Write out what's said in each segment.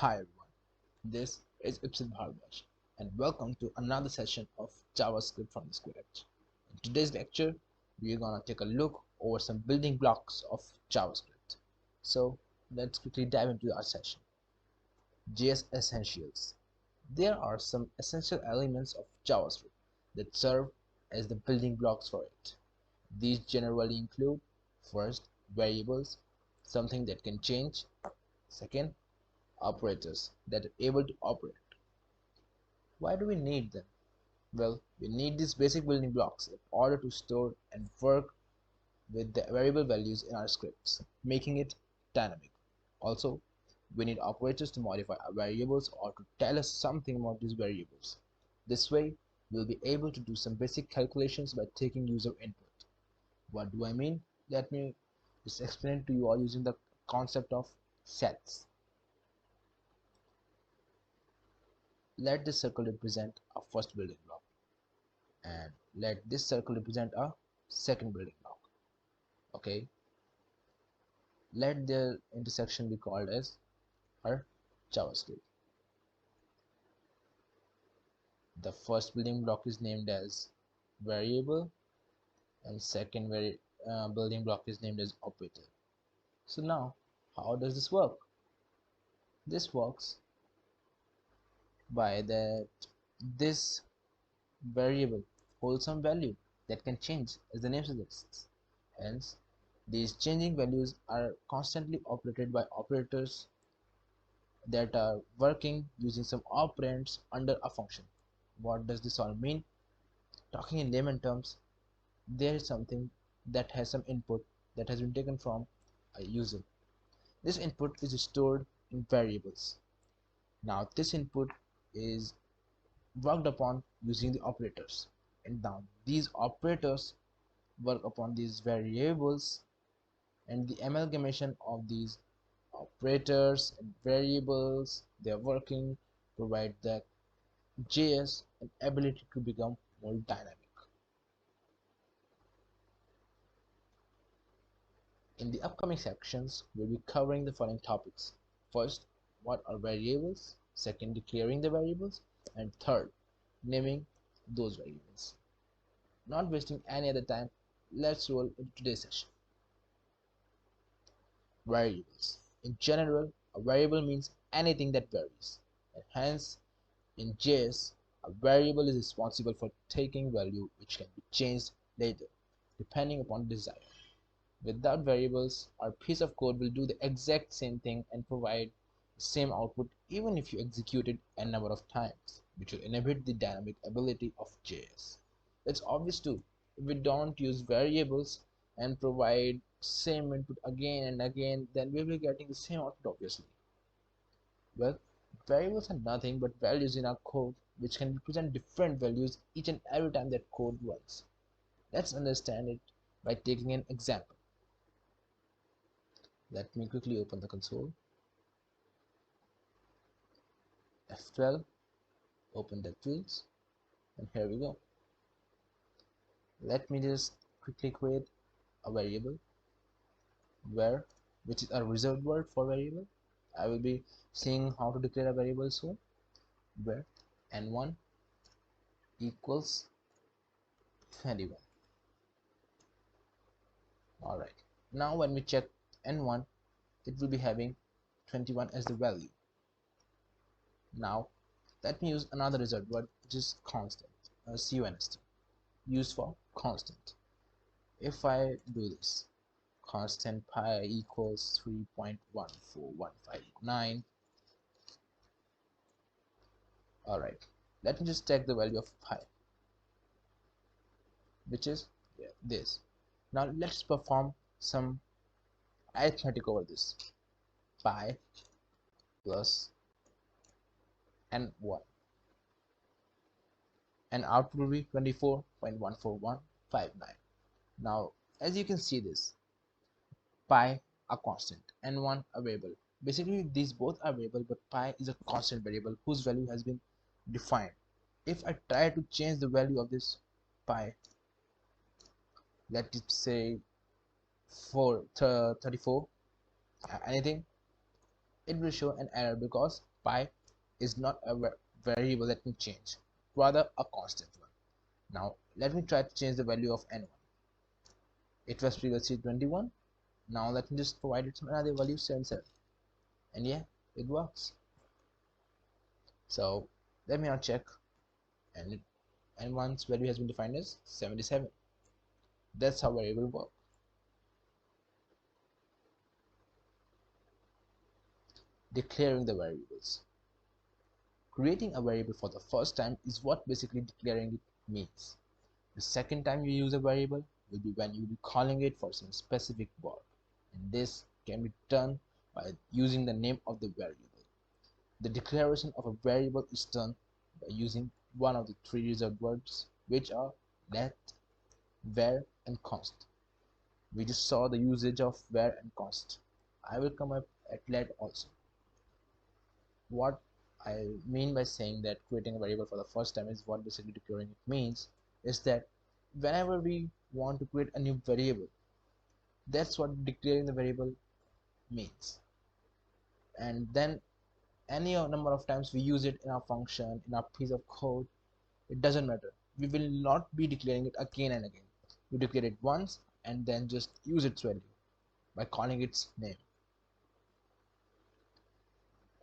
Hi everyone, this is Epsit Bhardwaj and welcome to another session of JavaScript from the scratch. In today's lecture, we are going to take a look over some building blocks of JavaScript. So let's quickly dive into our session. JS Essentials. There are some essential elements of JavaScript that serve as the building blocks for it. These generally include first, variables, something that can change. Second, operators that are able to operate. Why do we need them? Well, we need these basic building blocks in order to store and work with the variable values in our scripts, making it dynamic. Also, we need operators to modify our variables or to tell us something about these variables. This way, we'll be able to do some basic calculations by taking user input. What do I mean? Let me just explain it to you all using the concept of sets. Let this circle represent our first building block, and let this circle represent our second building block. Okay, let their intersection be called as our JavaScript. The first building block is named as variable, and second building block is named as operator. So now, how does this work? This works by that this variable holds some value that can change, as the name suggests. Hence, these changing values are constantly operated by operators that are working using some operands under a function. What does this all mean? Talking in layman terms, there is something that has some input that has been taken from a user. This input is stored in variables. Now this input is worked upon using the operators, and now these operators work upon these variables, and the amalgamation of these operators and variables they are working provide the JS an ability to become more dynamic. In the upcoming sections, we'll be covering the following topics. First, what are variables? Second, declaring the variables. And third, naming those variables. Not wasting any other time, let's roll into today's session. Variables. In general, a variable means anything that varies, and hence in JS, a variable is responsible for taking value which can be changed later, depending upon desire. Without variables, our piece of code will do the exact same thing and provide the same output even if you execute it a number of times, which will inhibit the dynamic ability of JS. That's obvious too. If we don't use variables and provide same input again and again, then we will be getting the same output obviously. Well, variables are nothing but values in our code which can represent different values each and every time that code runs. Let's understand it by taking an example. Let me quickly open the console. F12, open DevTools, and here we go. Let me just quickly create a variable where, which is a reserved word for variable. I will be seeing how to declare a variable soon. Where n1 equals 21. Alright, now when we check n1, it will be having 21 as the value. Now let me use another reserved word which is constant, const, used for constant. If I do this, constant pi equals 3.14159. Alright, let me just take the value of pi, which is this. Now let's perform some arithmetic over this. Pi plus n1, and output will be 24.14159. Now as you can see, this pi a constant, n1 a variable. Basically these both are variable, but pi is a constant variable whose value has been defined. If I try to change the value of this pi, let it say 34, anything, it will show an error because Pi is not a variable that can change, rather a constant one. Now let me try to change the value of n1. It was previously 21. Now let me just provide it some another value 77, and yeah, it works. So let me now check, and n1's value has been defined as 77. That's how variable work. Declaring the variables. Creating a variable for the first time is what basically declaring it means. The second time you use a variable will be when you will be calling it for some specific work, and this can be done by using the name of the variable. The declaration of a variable is done by using one of the three reserved words, which are let, var, and const. We just saw the usage of var and const. I will come up at let also. What I mean by saying that creating a variable for the first time is what basically declaring it means is that whenever we want to create a new variable, that's what declaring the variable means. And then any number of times we use it in our function, in our piece of code, it doesn't matter. We will not be declaring it again and again. We declare it once and then just use its value by calling its name.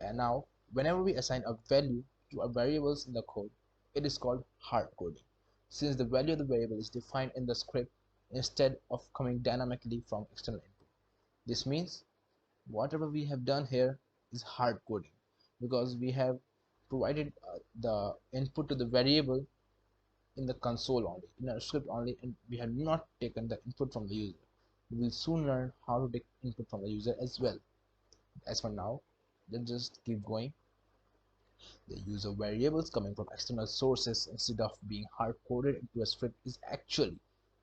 And now whenever we assign a value to our variables in the code, it is called hard coding, since the value of the variable is defined in the script instead of coming dynamically from external input. This means whatever we have done here is hard coding, because we have provided the input to the variable in the console only, in our script only, and we have not taken the input from the user. We will soon learn how to take input from the user as well. As for now, let's just keep going. The use of variables coming from external sources instead of being hard-coded into a script is actually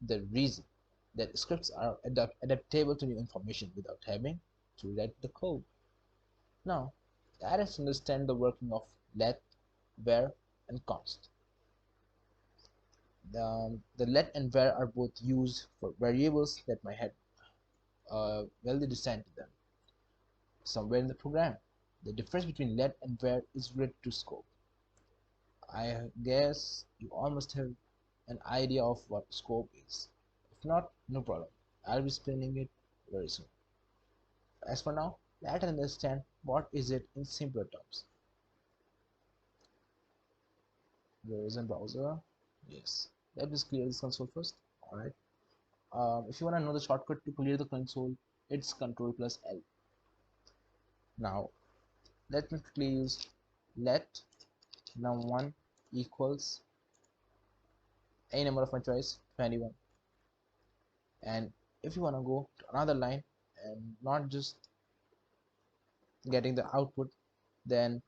the reason that scripts are adaptable to new information without having to write the code. Now, let us understand the working of let, var, and const. The let and var are both used for variables that might have well defined to them somewhere in the program. The difference between let and var is related to scope. I guess you all must have an idea of what scope is. If not, no problem. I'll be explaining it very soon. As for now, let us understand what is it in simpler terms. There is a browser. Yes. Let us clear this console first. Alright. If you want to know the shortcut to clear the console, it's Ctrl plus L. Now, let me quickly use let num1 equals any number of my choice, 21. And if you want to go to another line and not just getting the output, then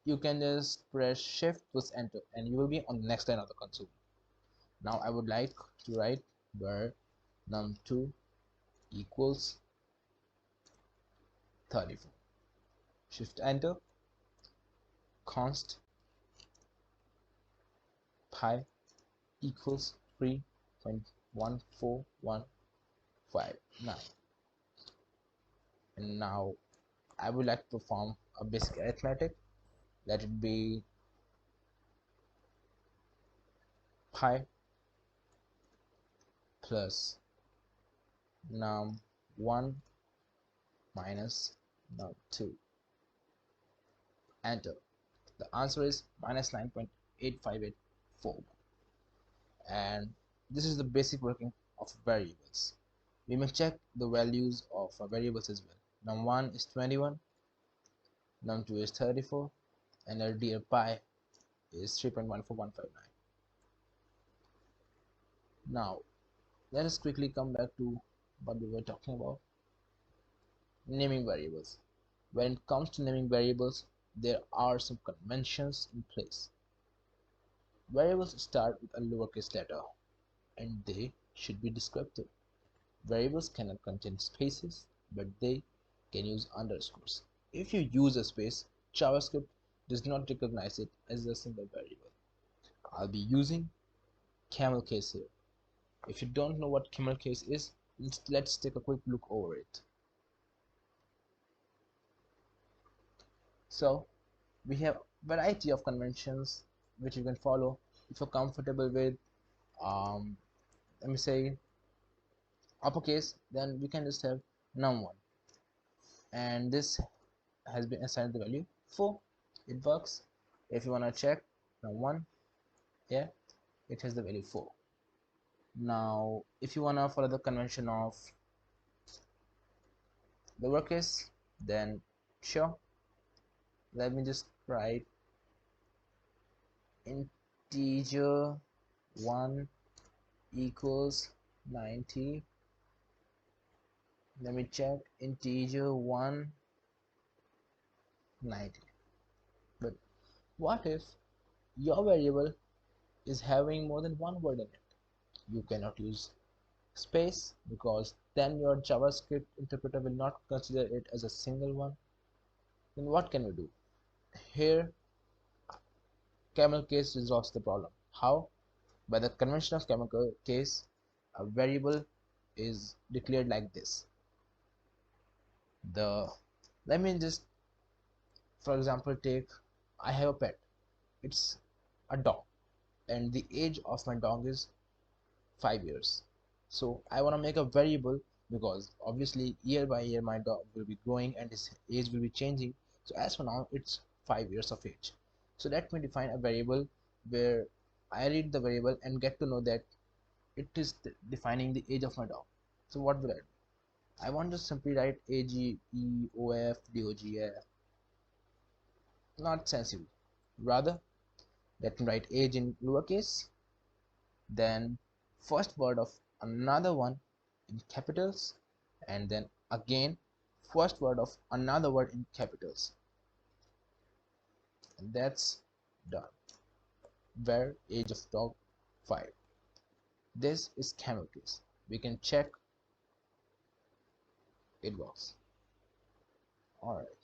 you can just press shift plus enter and you will be on the next line of the console. Now I would like to write var num2 equals 34. Shift enter, const pi equals 3.14159. And now I would like to perform a basic arithmetic. Let it be pi plus num1 minus num2. Enter. The answer is minus 9.85841. And this is the basic working of variables. We may check the values of variables as well. Num1 is 21, num2 is 34, and our dear pi is 3.14159. Now let us quickly come back to what we were talking about, naming variables. When it comes to naming variables, there are some conventions in place. Variables start with a lowercase letter and they should be descriptive. Variables cannot contain spaces, but they can use underscores. If you use a space, JavaScript does not recognize it as a single variable. I'll be using camel case here. If you don't know what camel case is, let's take a quick look over it. So We have variety of conventions which you can follow if you're comfortable with um, let me say uppercase, then we can just have num1, and this has been assigned the value 4. It works. If you want to check num1, yeah, it has the value 4. Now if you want to follow the convention of lowercase, then sure, let me just write integer 1 equals 90. Let me check integer 1 90. But what if your variable is having more than one word in it? You cannot use space because then your JavaScript interpreter will not consider it as a single one. Then what can we do? Here camel case resolves the problem. How? By the convention of camel case, a variable is declared like this. The Let me just for example take, I have a pet, it's a dog, and the age of my dog is 5 years. So I want to make a variable because obviously year by year my dog will be growing and his age will be changing. So as for now it's 5 years of age. So let me define a variable where I read the variable and get to know that it is defining the age of my dog. So what will I do? I want to simply write AGEOF not sensible. Rather, let me write age in lowercase, then first word of another one in capitals, and then again first word of another word in capitals, and that's done. Where age of dog 5. This is camel case. We can check it works. Alright.